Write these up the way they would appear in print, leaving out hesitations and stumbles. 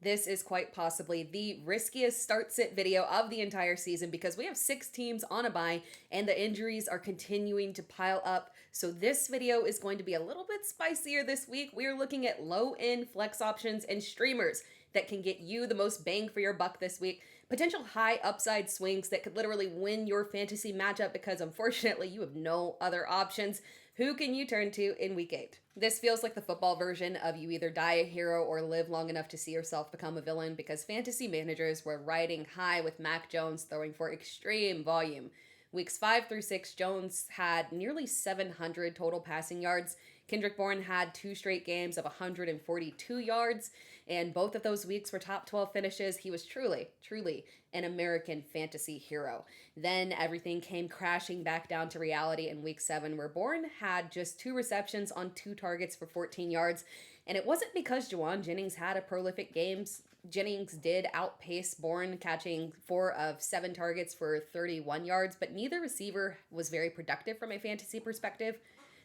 this is quite possibly the riskiest start-sit video of the entire season because we have 6 teams on a bye and the injuries are continuing to pile up. So this video is going to be a little bit spicier this week. We are looking at low-end flex options and streamers that can get you the most bang for your buck this week. Potential high upside swings that could literally win your fantasy matchup because unfortunately you have no other options. Who can you turn to in week 8? This feels like the football version of you either die a hero or live long enough to see yourself become a villain because fantasy managers were riding high with Mac Jones throwing for extreme volume. Weeks 5 through 6, Jones had nearly 700 total passing yards. Kendrick Bourne had 2 straight games of 142 yards, and both of those weeks were top 12 finishes. He was truly an American fantasy hero. Then everything came crashing back down to reality in week 7, where Bourne had just 2 receptions on 2 targets for 14 yards. And it wasn't because Jauan Jennings had a prolific game. Jennings did outpace Bourne, catching 4 of 7 targets for 31 yards, but neither receiver was very productive from a fantasy perspective.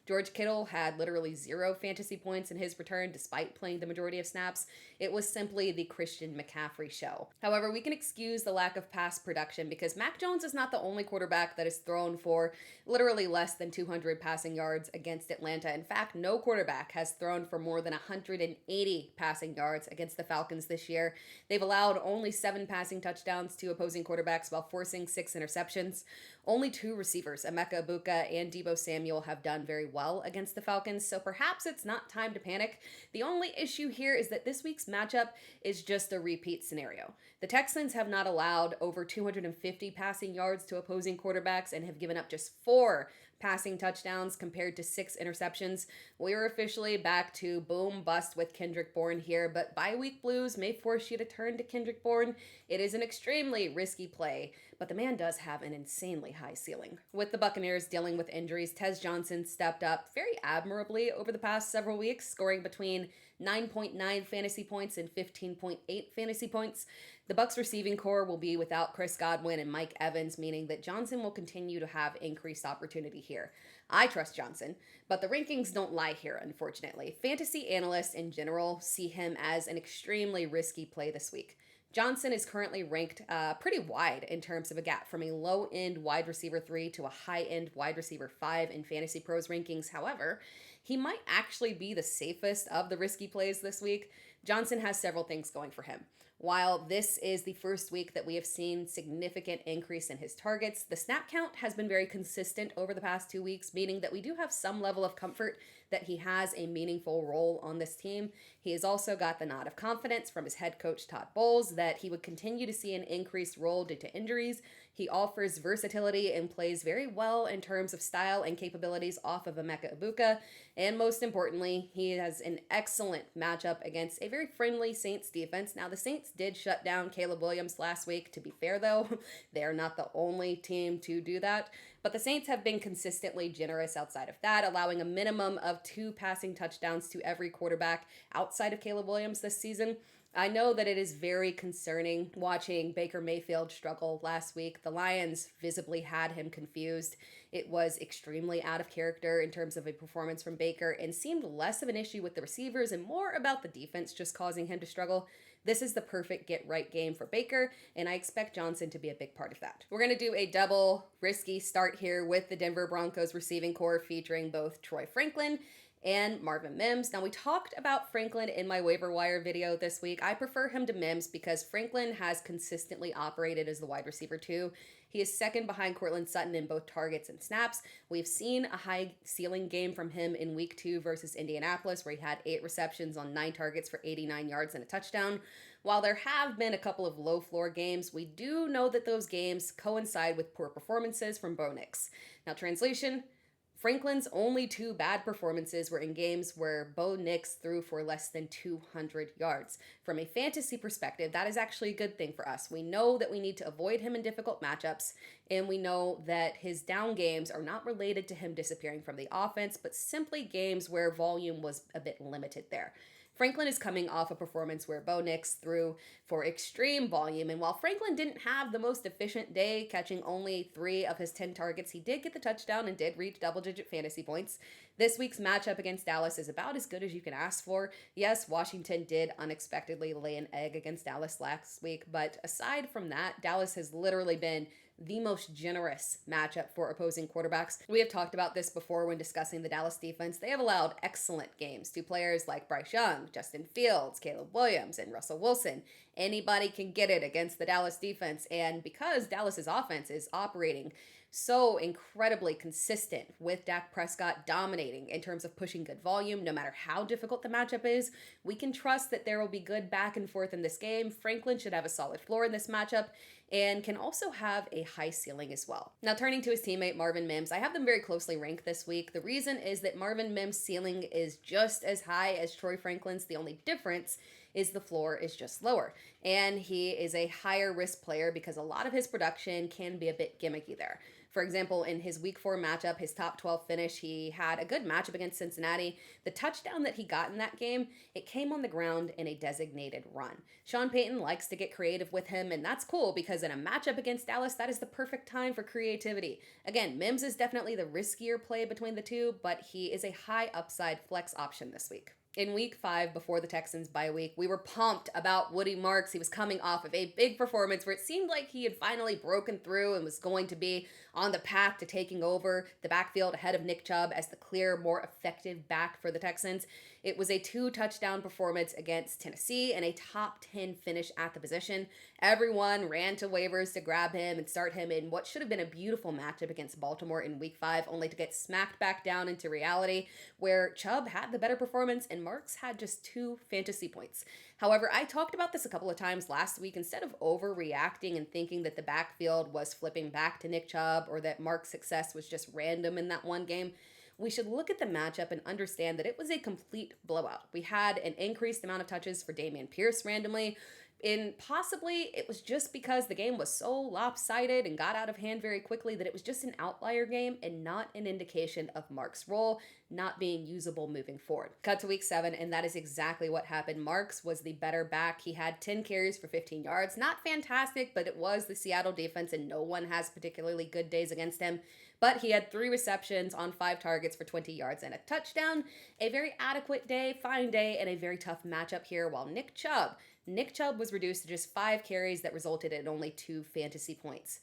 George Kittle had literally 0 fantasy points in his return despite playing the majority of snaps. It was simply the Christian McCaffrey show. However, we can excuse the lack of pass production because Mac Jones is not the only quarterback that is thrown for literally less than 200 passing yards against Atlanta. In fact, no quarterback has thrown for more than 180 passing yards against the Falcons this year. They've allowed only 7 passing touchdowns to opposing quarterbacks while forcing 6 interceptions. Only 2 receivers, Emeka Egbuka and Deebo Samuel, have done very well against the Falcons, so perhaps it's not time to panic. The only issue here is that this week's matchup is just a repeat scenario. The Texans have not allowed over 250 passing yards to opposing quarterbacks and have given up just 4 passing touchdowns compared to 6 interceptions. We are officially back to boom bust with Kendrick Bourne here, but bye week blues may force you to turn to Kendrick Bourne. It is an extremely risky play, but the man does have an insanely high ceiling. With the Buccaneers dealing with injuries, Tez Johnson stepped up very admirably over the past several weeks, scoring between 9.9 fantasy points and 15.8 fantasy points. The Bucs receiving core will be without Chris Godwin and Mike Evans, meaning that Johnson will continue to have increased opportunity here. I trust Johnson, but the rankings don't lie here, unfortunately. Fantasy analysts in general see him as an extremely risky play this week. Johnson is currently ranked pretty wide in terms of a gap from a low-end wide receiver 3 to a high-end wide receiver 5 in Fantasy Pros rankings. However, he might actually be the safest of the risky plays this week. Johnson has several things going for him. While this is the first week that we have seen significant increase in his targets, the snap count has been very consistent over the past 2 weeks, meaning that we do have some level of comfort that he has a meaningful role on this team. He has also got the nod of confidence from his head coach Todd Bowles that he would continue to see an increased role due to injuries. He offers versatility and plays very well in terms of style and capabilities off of Emeka Egbuka. And most importantly, he has an excellent matchup against a very friendly Saints defense. Now, the Saints did shut down Caleb Williams last week. To be fair, though, they are not the only team to do that. But the Saints have been consistently generous outside of that, allowing a minimum of 2 passing touchdowns to every quarterback outside of Caleb Williams this season. I know that it is very concerning watching Baker Mayfield struggle last week. The Lions visibly had him confused. It was extremely out of character in terms of a performance from Baker and seemed less of an issue with the receivers and more about the defense just causing him to struggle. This is the perfect get-right game for Baker, and I expect Johnson to be a big part of that. We're going to do a double risky start here with the Denver Broncos receiving core featuring both Troy Franklin and Marvin Mims. Now, we talked about Franklin in my waiver wire video this week. I prefer him to Mims because Franklin has consistently operated as the wide receiver 2. He is second behind Courtland Sutton in both targets and snaps. We've seen a high ceiling game from him in week 2 versus Indianapolis, where he had 8 receptions on 9 targets for 89 yards and a touchdown. While there have been a couple of low floor games, we do know that those games coincide with poor performances from Bo Nix. Now, translation: Franklin's only 2 bad performances were in games where Bo Nix threw for less than 200 yards. From a fantasy perspective, that is actually a good thing for us. We know that we need to avoid him in difficult matchups, and we know that his down games are not related to him disappearing from the offense, but simply games where volume was a bit limited there. Franklin is coming off a performance where Bo Nix threw for extreme volume, and while Franklin didn't have the most efficient day, catching only 3 of his 10 targets, he did get the touchdown and did reach double-digit fantasy points. This week's matchup against Dallas is about as good as you can ask for. Yes, Washington did unexpectedly lay an egg against Dallas last week, but aside from that, Dallas has literally been the most generous matchup for opposing quarterbacks. We have talked about this before when discussing the Dallas defense. They have allowed excellent games to players like Bryce Young, Justin Fields, Caleb Williams, and Russell Wilson. Anybody can get it against the Dallas defense, and because Dallas's offense is operating so incredibly consistent with Dak Prescott dominating in terms of pushing good volume, no matter how difficult the matchup is, we can trust that there will be good back and forth in this game. Franklin should have a solid floor in this matchup and can also have a high ceiling as well. Now, turning to his teammate Marvin Mims, I have them very closely ranked this week. The reason is that Marvin Mims' ceiling is just as high as Troy Franklin's. The only difference is the floor is just lower. And he is a higher risk player because a lot of his production can be a bit gimmicky there. For example, in his week 4 matchup, his top 12 finish, he had a good matchup against Cincinnati. The touchdown that he got in that game, it came on the ground in a designated run. Sean Payton likes to get creative with him, and that's cool because in a matchup against Dallas, that is the perfect time for creativity. Again, Mims is definitely the riskier play between the two, but he is a high upside flex option this week. In week 5, before the Texans bye week, we were pumped about Woody Marks. He was coming off of a big performance where it seemed like he had finally broken through and was going to be on the path to taking over the backfield ahead of Nick Chubb as the clear, more effective back for the Texans. It was a 2-touchdown performance against Tennessee and a top 10 finish at the position. Everyone ran to waivers to grab him and start him in what should have been a beautiful matchup against Baltimore in week 5, only to get smacked back down into reality where Chubb had the better performance and Marks had just 2 fantasy points. However, I talked about this a couple of times last week. Instead of overreacting and thinking that the backfield was flipping back to Nick Chubb or that Mark's success was just random in that one game, we should look at the matchup and understand that it was a complete blowout. We had an increased amount of touches for Dameon Pierce randomly, and possibly it was just because the game was so lopsided and got out of hand very quickly that it was just an outlier game and not an indication of Mark's role not being usable moving forward. Cut to week 7, and that is exactly what happened. Marks was the better back. He had 10 carries for 15 yards. Not fantastic, but it was the Seattle defense, and no one has particularly good days against him. But he had 3 receptions on 5 targets for 20 yards and a touchdown. A very adequate day, fine day, and a very tough matchup here, while Nick Chubb was reduced to just 5 carries that resulted in only 2 fantasy points.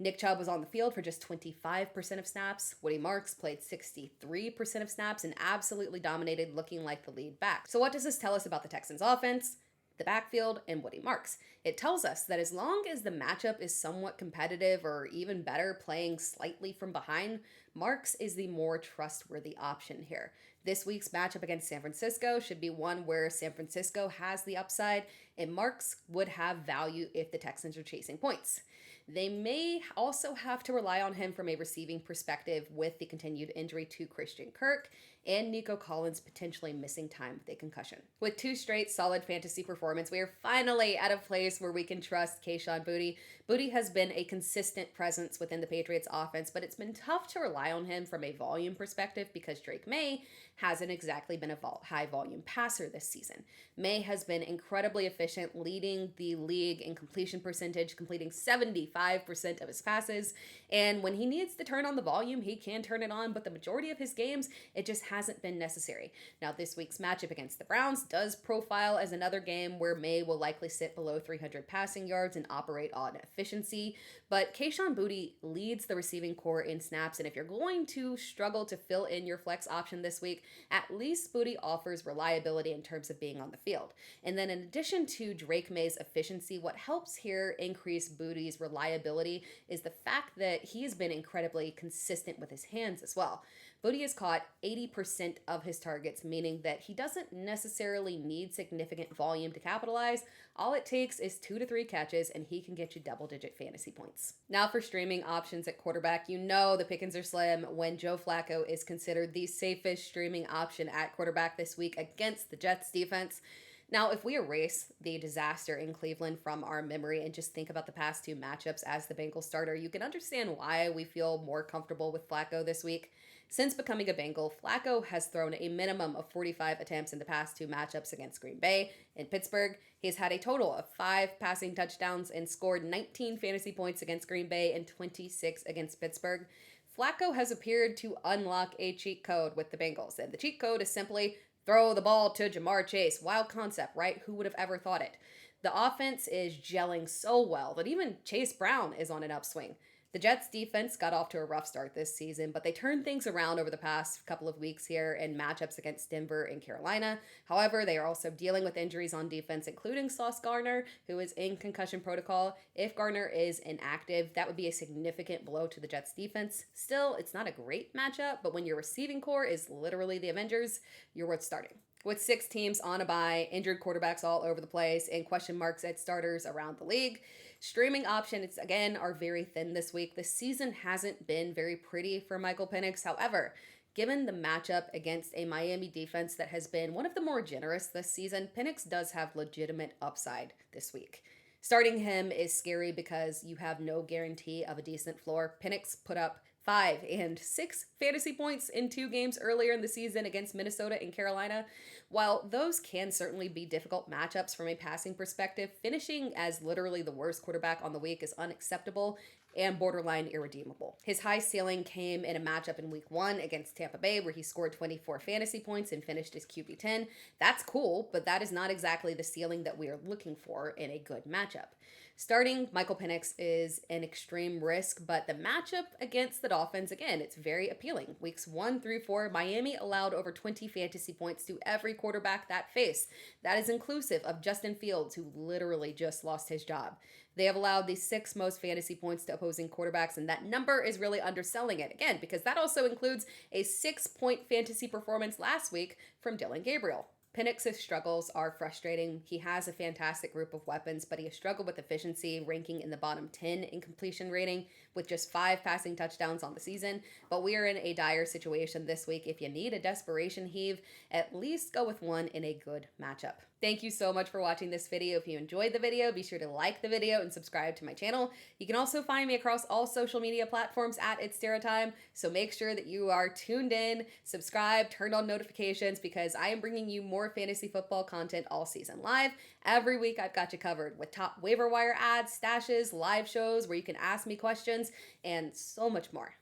Nick Chubb was on the field for just 25% of snaps. Woody Marks played 63% of snaps and absolutely dominated, looking like the lead back. So what does this tell us about the Texans offense, the backfield, and Woody Marks? It tells us that as long as the matchup is somewhat competitive or even better, playing slightly from behind, Marks is the more trustworthy option here. This week's matchup against San Francisco should be one where San Francisco has the upside, and Marks would have value if the Texans are chasing points. They may also have to rely on him from a receiving perspective with the continued injury to Christian Kirk and Nico Collins potentially missing time with a concussion. With 2 straight solid fantasy performance, we are finally at a place where we can trust Kayshon Boutte. Boutte has been a consistent presence within the Patriots offense, but it's been tough to rely on him from a volume perspective because Drake May hasn't exactly been a high volume passer this season. May has been incredibly efficient, leading the league in completion percentage, completing 75% of his passes. And when he needs to turn on the volume, he can turn it on, but the majority of his games, it just hasn't been necessary. Now, this week's matchup against the Browns does profile as another game where May will likely sit below 300 passing yards and operate on efficiency, but Kayshon Boutte leads the receiving core in snaps, and if you're going to struggle to fill in your flex option this week, at least Boutte offers reliability in terms of being on the field. And then in addition to Drake May's efficiency, what helps here increase Boutte's reliability is the fact that he has been incredibly consistent with his hands as well. Boutte has caught 80% of his targets, meaning that he doesn't necessarily need significant volume to capitalize. All it takes is 2 to 3 catches, and he can get you double-digit fantasy points. Now for streaming options at quarterback, you know the pickings are slim when Joe Flacco is considered the safest streaming option at quarterback this week against the Jets defense. Now, if we erase the disaster in Cleveland from our memory and just think about the past 2 matchups as the Bengals starter, you can understand why we feel more comfortable with Flacco this week. Since becoming a Bengal, Flacco has thrown a minimum of 45 attempts in the past two matchups against Green Bay and Pittsburgh. He's had a total of 5 passing touchdowns and scored 19 fantasy points against Green Bay and 26 against Pittsburgh. Flacco has appeared to unlock a cheat code with the Bengals, and the cheat code is simply throw the ball to Jamar Chase. Wild concept, right? Who would have ever thought it? The offense is gelling so well that even Chase Brown is on an upswing. The Jets defense got off to a rough start this season, but they turned things around over the past couple of weeks here in matchups against Denver and Carolina. However, they are also dealing with injuries on defense, including Sauce Gardner, who is in concussion protocol. If Gardner is inactive, that would be a significant blow to the Jets defense. Still, it's not a great matchup, but when your receiving core is literally the Avengers, you're worth starting. With 6 teams on a bye, injured quarterbacks all over the place, and question marks at starters around the league, streaming options, again, are very thin this week. The season hasn't been very pretty for Michael Penix. However, given the matchup against a Miami defense that has been one of the more generous this season, Penix does have legitimate upside this week. Starting him is scary because you have no guarantee of a decent floor. Penix put up 5 and 6 fantasy points in 2 games earlier in the season against Minnesota and Carolina. While those can certainly be difficult matchups from a passing perspective, finishing as literally the worst quarterback on the week is unacceptable and borderline irredeemable. His high ceiling came in a matchup in week 1 against Tampa Bay where he scored 24 fantasy points and finished as QB 10. That's cool, but that is not exactly the ceiling that we are looking for in a good matchup. Starting Michael Penix is an extreme risk, but the matchup against the Dolphins, again, it's very appealing. Weeks 1 through 4, Miami allowed over 20 fantasy points to every quarterback that faced. That is inclusive of Justin Fields, who literally just lost his job. They have allowed the 6th most fantasy points to opposing quarterbacks, and that number is really underselling it, again, because that also includes a 6-point fantasy performance last week from Dylan Gabriel. Penix's struggles are frustrating. He has a fantastic group of weapons, but he has struggled with efficiency, ranking in the bottom 10 in completion rating with just 5 passing touchdowns on the season. But we are in a dire situation this week. If you need a desperation heave, at least go with one in a good matchup. Thank you so much for watching this video. If you enjoyed the video, be sure to like the video and subscribe to my channel. You can also find me across all social media platforms at It's Tara Time, so make sure that you are tuned in, subscribe, turned on notifications, because I am bringing you more fantasy football content all season live. Every week I've got you covered with top waiver wire ads, stashes, live shows where you can ask me questions, and so much more.